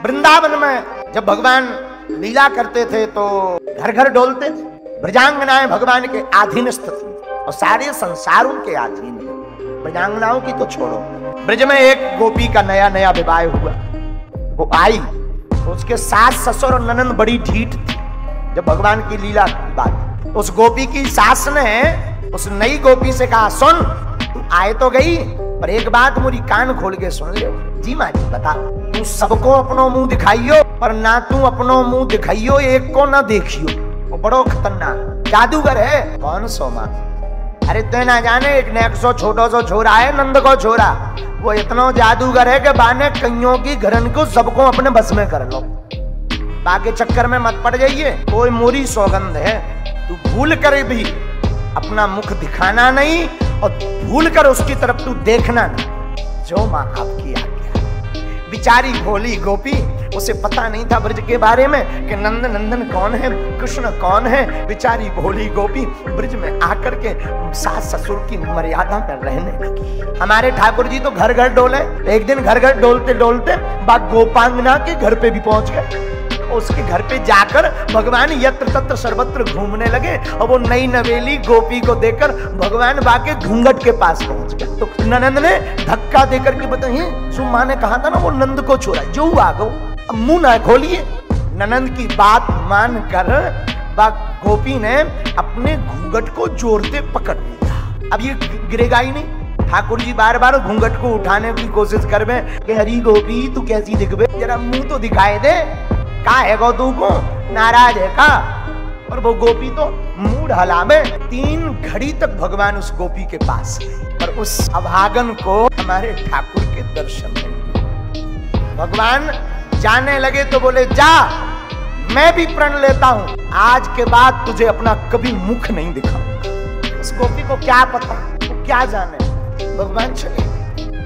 वृंदावन में जब भगवान लीला करते थे तो घर घर डोलते थे। ब्रजांगनाएं भगवान के अधीनस्थ थी और सारे संसार उनके अधीन है। ब्रजांगनाओं की तो छोड़ो, ब्रज में एक गोपी का नया नया विवाह हुआ। वो आई तो उसके सास ससुर और ननंद बड़ी ढीठ थी। जब भगवान की लीला की बात, उस गोपी की सास ने उस नई गोपी से कहा, सुन तू आए तो गई पर एक बात मुझे कान खोल के सुन ले। जी माँ जी बता। तू सबको अपनो मुंह दिखाइयो पर ना तू अपनो मुंह दिखाइयो, एक को ना देखियो। वो बड़ो खतरनाक जादूगर है। कौन सो माँ? अरे तो ना जाने एक नेक्सो छोटो सो छोरा है, नंद को छोरा। वो इतना जादूगर है कि बाने कईयों की घरन को सबको अपने बस में कर लो। बाकी चक्कर में मत पड़ जाइए। कोई मोरी सौगंध है, तू भूल कर भी अपना मुख दिखाना नहीं और भूल कर उसकी तरफ तू देखना नहीं। जो माँ आपकी आज्ञा। बिचारी भोली गोपी, उसे पता नहीं था ब्रज के बारे में कि नंद नंदन कौन है, कृष्ण कौन है। बेचारी भोली गोपी ब्रज में आकर के सास ससुर की मर्यादा में रहने लगी। हमारे ठाकुर जी तो घर घर डोले। एक दिन घर घर डोलते डोलते बात गोपांगना के घर पे भी पहुंच गए। उसके घर पे जाकर भगवान यत्र तत्र सर्वत्र घूमने लगे और वो नई नवेली गोपी को देखकर भगवान बाके घूंघट के पास पहुंच गए। तो ननंद ने धक्का देकर के बताइए, सुमा ने कहा था ना वो नंद को छोड़ा, जो आ गो अब मुंह ना खोलिए। ननंद की बात मान कर गोपी ने अपने घूंघट को जोरते पकड़ लिया। अब ये गिरेगा ही नहीं। ठाकुर जी बार बार घूंघट को उठाने की कोशिश कर कि हरी गोपी तू कैसी दिखबे, जरा मुंह तो दिखाए दे, का है गो तू को नाराज है का। और वो गोपी तो मुंह ढलावे। 3 घड़ी तक भगवान उस गोपी के पास पर उस अभागन को हमारे ठाकुर के दर्शन नहीं। भगवान जाने लगे तो बोले, जा मैं भी प्रण लेता हूं, आज के बाद तुझे अपना कभी मुख नहीं दिखाऊंगा। उस गोपी को क्या पता, वो क्या जाने। भगवान चले।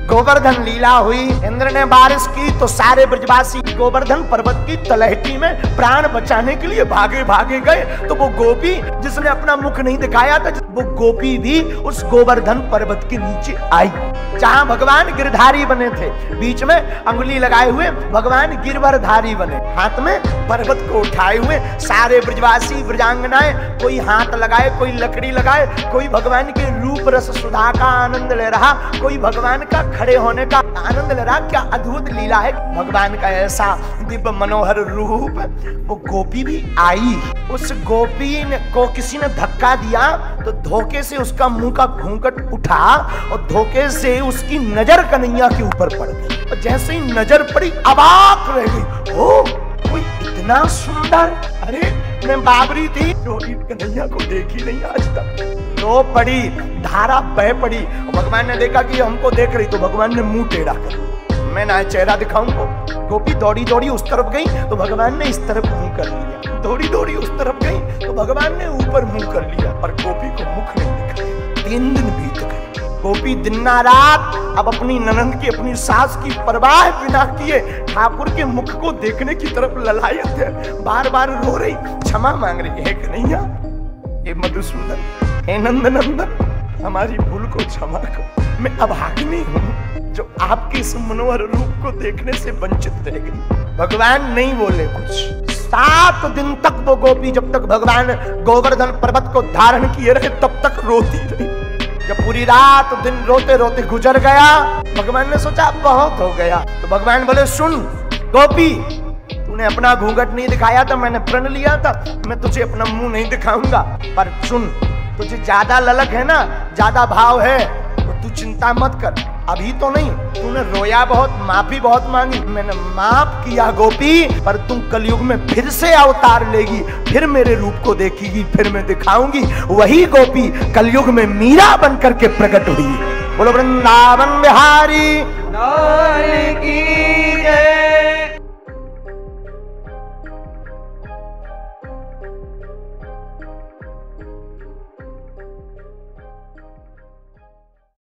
गोवर्धन लीला हुई, इंद्र ने बारिश की तो सारे ब्रजवासी गोवर्धन पर्वत की तलहटी में प्राण बचाने के लिए भागे भागे गए। तो वो गोपी जिसने अपना मुख नहीं दिखाया था, वो गोपी भी उस गोवर्धन पर्वत के नीचे आई जहां भगवान गिरधारी बने थे। बीच में अंगुली लगाए हुए भगवान गिरवरधारी बने, हाथ में पर्वत को उठाए हुए। सारे ब्रजवासी ब्रजांगनाएं कोई हाथ लगाए, कोई लकड़ी लगाए, कोई भगवान के रूप रस सुधा का आनंद ले रहा, कोई भगवान का खड़े होने का आनंद ले रहा। क्या अद्भुत लीला है भगवान का, ऐसा दिव्य मनोहर रूप। वो गोपी भी आई। उस गोपी को किसी ने धक्का दिया तो धोखे से उसका मुंह का घूंघट उठा और धोखे से उसकी नजर कन्हैया के ऊपर पड़ गई। और जैसे ही नजर पड़ी अबाक रह गई। ओ कोई इतना सुंदर, अरे मैं बाबरी थी जो कन्हैया को देखी नहीं आज तक। रो पड़ी, धारा बह पड़ी। भगवान ने देखा कि हमको देख रही तो भगवान ने मुंह टेढ़ा कर, मैं ना चेहरा दिखाऊंगा। गोपी दौड़ी दौड़ी उस तरफ गई तो भगवान ने इस तरफ मुंह कर लिया, दौड़ी दौड़ी उस तरफ गई तो भगवान ने ऊपर मुंह कर लिया, पर गोपी को मुख नहीं दिखाया। 3 दिन बीत गए। गोपी दिन ना रात अब अपनी ननंद की, अपनी सास की परवाह बिना किए ठाकुर के मुख को देखने की तरफ ललायत है। बार बार रो रही, क्षमा मांग रही है कन्हैया, ये मधुसूदन, हे नंद नंदन, हमारी भूल को क्षमा करो। मैं अभागिनी हूँ जो आपके इस मनोहर रूप को देखने से वंचित रह गई। भगवान नहीं बोले कुछ। 7 दिन तक वो गोपी, जब तक भगवान गोवर्धन पर्वत को धारण किए रहे तब तक रोती रही। जब पूरी रात दिन रोते रोते गुजर गया, भगवान ने सोचा बहुत हो गया। तो भगवान बोले, सुन गोपी, तूने अपना घूंघट नहीं दिखाया था, मैंने प्रण लिया था, मैं तुझे अपना मुंह नहीं दिखाऊंगा। पर सुन, तुझे ज्यादा ललक है ना, ज्यादा भाव है तो तू चिंता मत कर। अभी तो नहीं, तूने रोया बहुत, माफी बहुत मांगी, मैंने माफ किया गोपी, पर तुम कलयुग में फिर से अवतार लेगी, फिर मेरे रूप को देखेगी, फिर मैं दिखाऊंगी। वही गोपी कलयुग में मीरा बन करके प्रकट हुई। बोलो वृंदावन बिहारी लाल की जय।